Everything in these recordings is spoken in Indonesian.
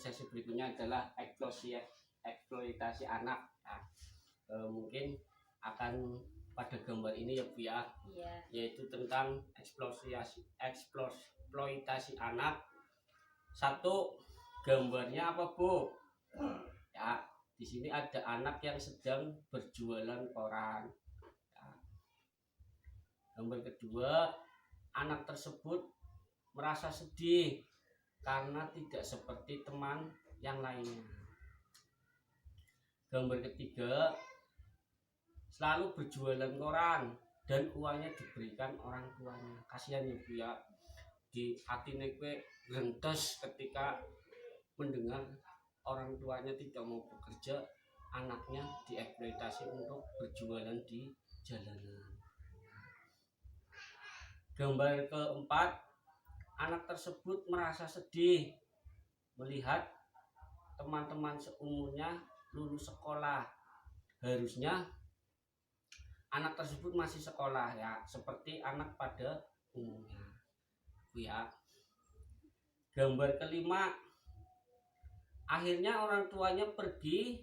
sesi berikutnya adalah eksploitasi anak. Nah, mungkin akan pada gambar ini ya Bu ya, yaitu tentang eksploitasi anak. Satu, gambarnya apa Bu? Ya, di sini ada anak yang sedang berjualan koran. Ya. Gambar kedua, anak tersebut merasa sedih karena tidak seperti teman yang lainnya. Gambar ketiga, selalu berjualan koran dan uangnya diberikan orang tuanya. Kasihan ya Bu ya, di hati nekwe gentes ketika mendengar orang tuanya tidak mau bekerja, anaknya dieksploitasi untuk berjualan di jalanan. Gambar keempat, anak tersebut merasa sedih melihat teman-teman seumurnya lulus sekolah. Harusnya anak tersebut masih sekolah ya, seperti anak pada umumnya. Ya. Gambar kelima, akhirnya orang tuanya pergi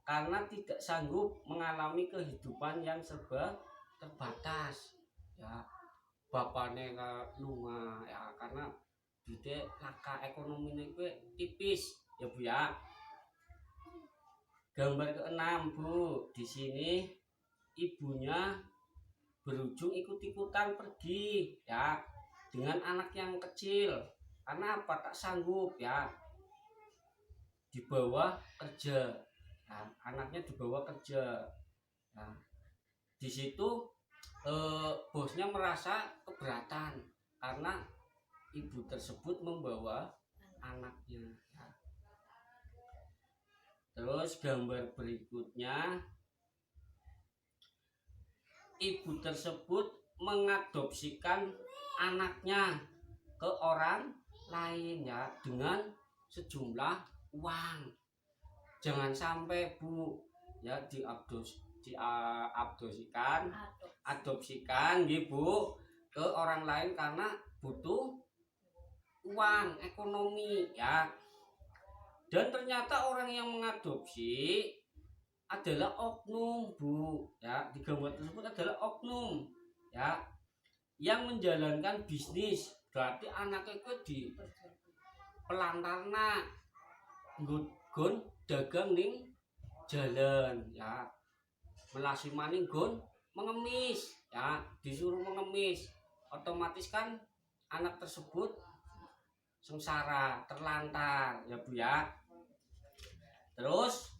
karena tidak sanggup mengalami kehidupan yang serba terbatas. Ya, bapaknya lunga ya karena duitnya laka, ekonominya gue tipis ya Bu ya. Gambar keenam Bu, di sini ibunya berujung ikut-ikutan pergi ya dengan anak yang kecil karena apa, tak sanggup ya, dibawa kerja. Nah, anaknya dibawa kerja. Nah, di situ bosnya merasa keberatan karena ibu tersebut membawa anaknya ya. Terus gambar berikutnya, ibu tersebut mengadopsikan anaknya ke orang lain ya dengan sejumlah uang. Jangan sampai Bu ya adopsikan gitu ke orang lain karena butuh uang, ekonomi ya. Dan ternyata orang yang mengadopsi adalah oknum Bu ya, di gambar tersebut adalah oknum ya yang menjalankan bisnis. Berarti anaknya itu di pelantarna nggon dagang ning jalan ya, melasi maning gon mengemis ya, disuruh mengemis, otomatis kan anak tersebut sengsara, terlantar ya Bu ya. Terus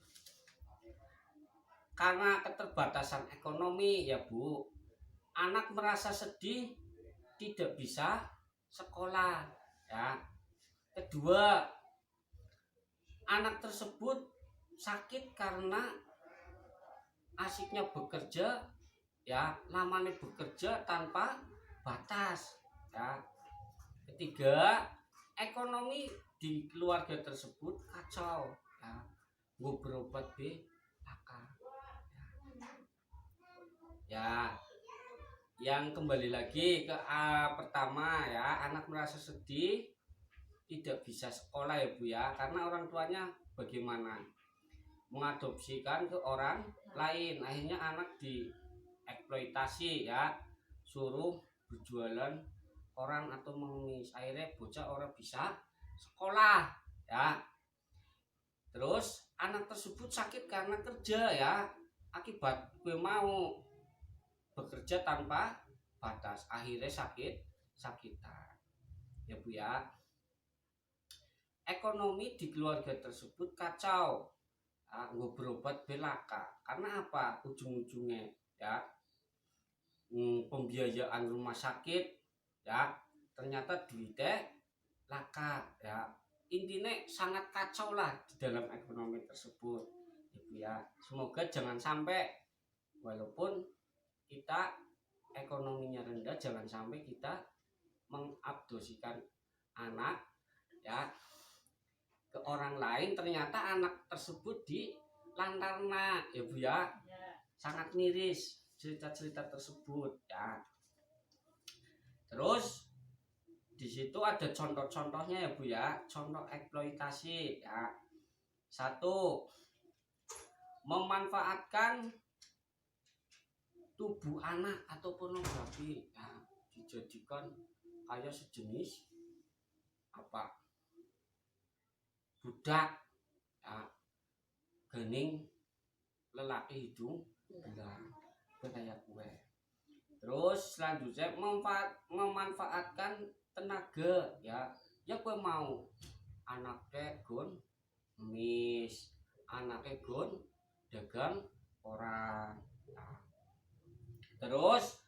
karena keterbatasan ekonomi ya Bu, anak merasa sedih tidak bisa sekolah ya. Kedua, anak tersebut sakit karena asiknya bekerja ya, lamanya bekerja tanpa batas ya. Ketiga, ekonomi di keluarga tersebut kacau ya, gue berobat laka ya. Yang kembali lagi ke pertama ya, anak merasa sedih tidak bisa sekolah ya Bu ya, karena orang tuanya bagaimana mengadopsikan ke orang lain. Akhirnya anak dieksploitasi ya, suruh berjualan koran atau mengemis. Akhirnya bocah orang bisa sekolah ya. Terus anak tersebut sakit karena kerja ya, akibat gue mau bekerja tanpa batas, akhirnya sakitan ya Bu ya. Ekonomi di keluarga tersebut kacau, gue berobat belaka karena apa, ujung-ujungnya ya pembiayaan rumah sakit ya, ternyata duitnya laka ya. Intinya sangat kacau lah di dalam ekonomi tersebut ya Bu ya. Semoga jangan sampai, walaupun kita ekonominya rendah, jangan sampai kita mengadopsikan anak ya ke orang lain, ternyata anak tersebut dilantarna ya Bu ya. Sangat miris cerita-cerita tersebut ya. Terus Di situ ada contoh-contohnya ya Bu ya, contoh eksploitasi ya. Satu, memanfaatkan tubuh anak atau pornografi ya, dijadikan kayak sejenis apa budak ya, gening lelaki hidung belang kayak kue. Terus selanjutnya memanfaatkan tenaga ya, ya kue mau anaknya gon mis, anaknya gon dagang orang ya. Terus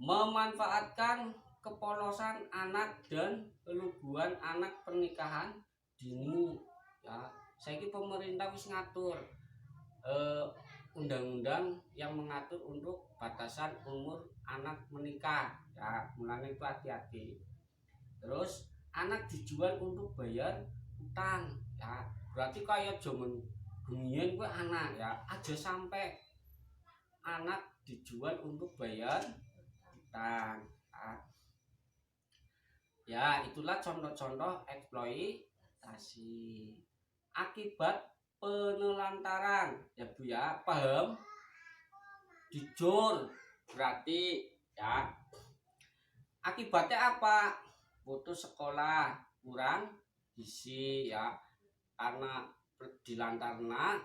memanfaatkan kepolosan anak dan keluguan anak pernikahan dini ya. Saiki pemerintah wis ngatur undang-undang yang mengatur untuk batasan umur anak menikah ya, mulanya itu hati-hati. Terus anak dijual untuk bayar utang ya, berarti kayak zaman gunian gue anak ya, aja sampai anak dijual untuk bayar utang ya. Ya itulah contoh-contoh eksploitasi. Akibat penelantaran ya Bu ya, paham? Jujur berarti ya, akibatnya apa? Putus sekolah, kurang gizi ya, karena dilantarna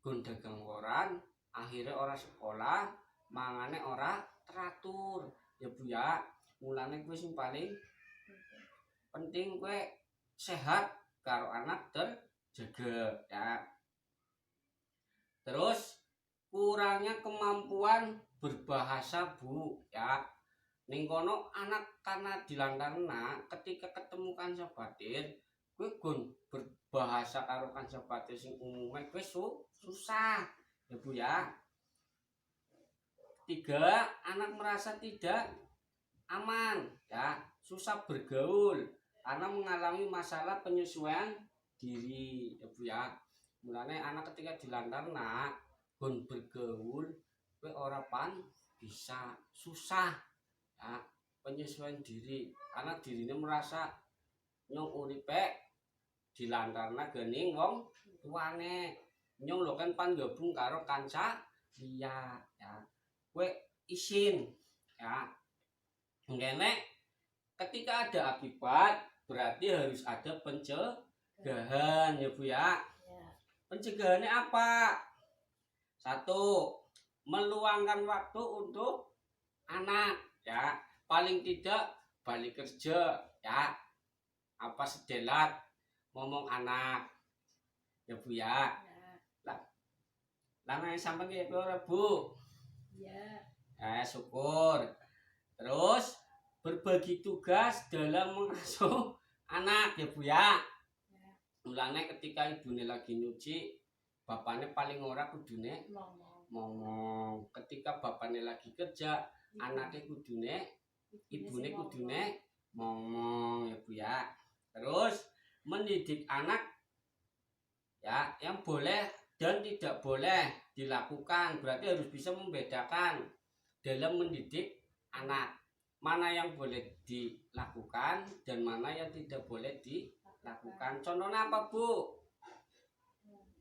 gon dagang koran, akhirnya orang sekolah, mangane ora teratur ya Bu ya. Mulane kuwi sing paling penting kowe sehat karo anak terjaga ya. Terus kurangnya kemampuan berbahasa Bu ya. Ning kono anak karena dilantarna ketika ketemu kanca batin, kowe gon berbahasa karo kanca batin sing umume kowe susah ya Bu ya. Tiga, anak merasa tidak aman ya, susah bergaul karena mengalami masalah penyesuaian diri ya Bu ya. Mulane anak ketika dilantarna gon bergaul kowe ora bisa, susah ya, penyesuaian diri karena dirinya merasa nyong uripe dilantarna gening wong tuane, nyong lho kan gabung karo kanca liya ya, kowe isin ya. Ngene ketika ada akibat berarti harus ada pencegahan ya Bu ya. Pencegahannya apa? Satu, meluangkan waktu untuk anak ya, paling tidak balik kerja ya, apa sedelat ngomong anak ya Bu ya. Lah sampean ki ora Bu? Ya. Syukur. Terus berbagi tugas dalam mengasuh anak ya Bu ya. Mulane ketika ibune lagi nyuci, bapaknya paling ora kudune ngomong. Ketika bapaknya lagi kerja, anaknya kudune, ibune kudune ngomong ya Bu ya. Terus mendidik anak ya, yang boleh dan tidak boleh dilakukan, berarti harus bisa membedakan dalam mendidik anak, mana yang boleh dilakukan dan mana yang tidak boleh dilakukan. Contohnya apa Bu?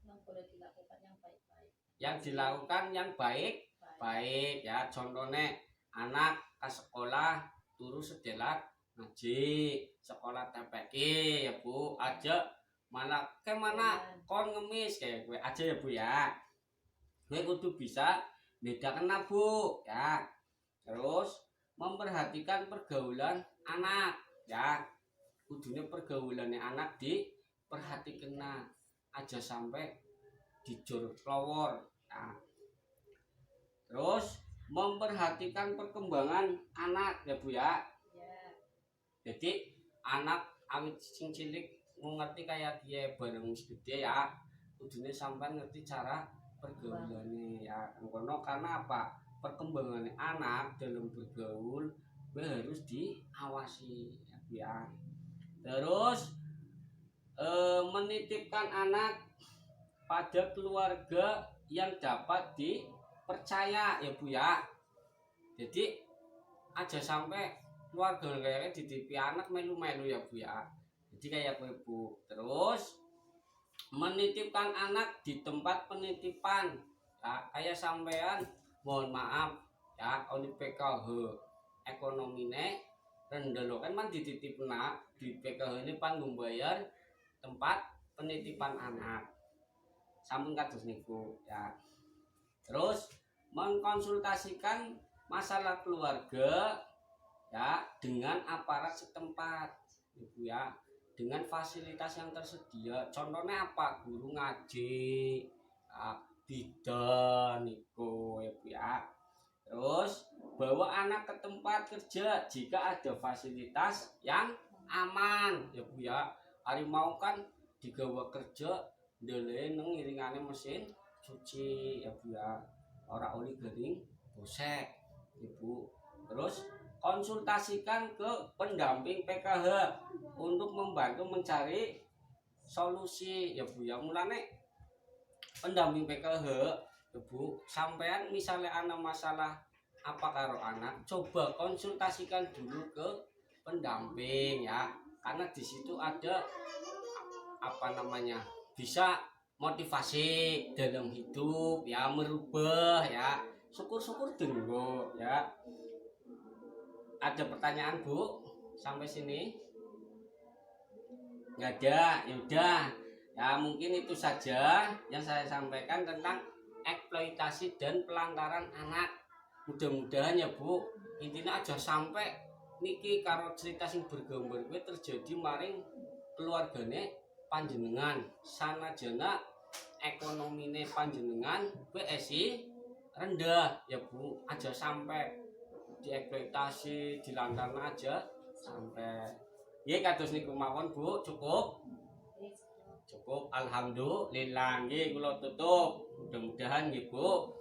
Yang boleh dilakukan yang baik-baik. Yang dilakukan yang baik ya. Contohnya anak ke sekolah turu sedelat ngaji, sekolah TPQ ya Bu, aja malah kemana kon ngemis kayak gue aja ya Bu ya. Gue kudu bisa bedakan Bu ya. Terus memperhatikan pergaulan anak ya, kudunya pergaulannya anak diperhatikan aja sampai dijur kelawor ya. Terus memperhatikan perkembangan anak ya Bu ya. Jadi anak awit sing cilik ngerti kayak dia bareng gede ya, kudunya sampai ngerti cara pergaulannya ya. Karena apa? Perkembangan anak dalam bergaul harus diawasi ya. Terus menitipkan anak pada keluarga yang dapat dipercaya ya Bu ya. Jadi aja sampai keluarga kayak dititipi anak melu-melu ya Bu ya. Jadi kayak Bu. Terus menitipkan anak di tempat penitipan ya, kayak sampean mohon maaf ya oleh PKH ekonomine rendah lo kan man dititipna di PKH ini pan membayar tempat penitipan anak sampun kados niku ya. Terus mengkonsultasikan masalah keluarga ya dengan aparat setempat Ibu ya, dengan fasilitas yang tersedia. Contohnya apa? Guru ngaji, ya, bidan niku ya Bu ya. Terus bawa anak ke tempat kerja jika ada fasilitas yang aman ya Bu ya. Hari mau kan digawa kerja ndele nang iringane mesin cuci ya Bu ya. Ora oli gering bosek Ibu. Terus konsultasikan ke pendamping PKH untuk membantu mencari solusi ya Bu ya. Mulane pendamping PKH ya Bu, sampean misalnya ana masalah apa karo anak, coba konsultasikan dulu ke pendamping ya, karena di situ ada apa namanya, bisa motivasi dalam hidup ya, merubah ya. Syukur-syukur dulu ya. Ada pertanyaan Bu sampai sini? Nggak ada, yaudah ya mungkin itu saja yang saya sampaikan tentang eksploitasi dan pelantaran anak. Mudah-mudahan ya Bu, intinya aja sampai niki karo cerita sing bergambar kuwi terjadi maring keluargane panjenengan, sanajana ekonomine panjenengan kuwi esi rendah ya Bu, aja sampai dieksploitasi, dilantarkan aja sampai. Nggih kados niku mawon Bu, cukup. Cukup alhamdulillah nggih kula tutup. Mudah-mudahan nggih Bu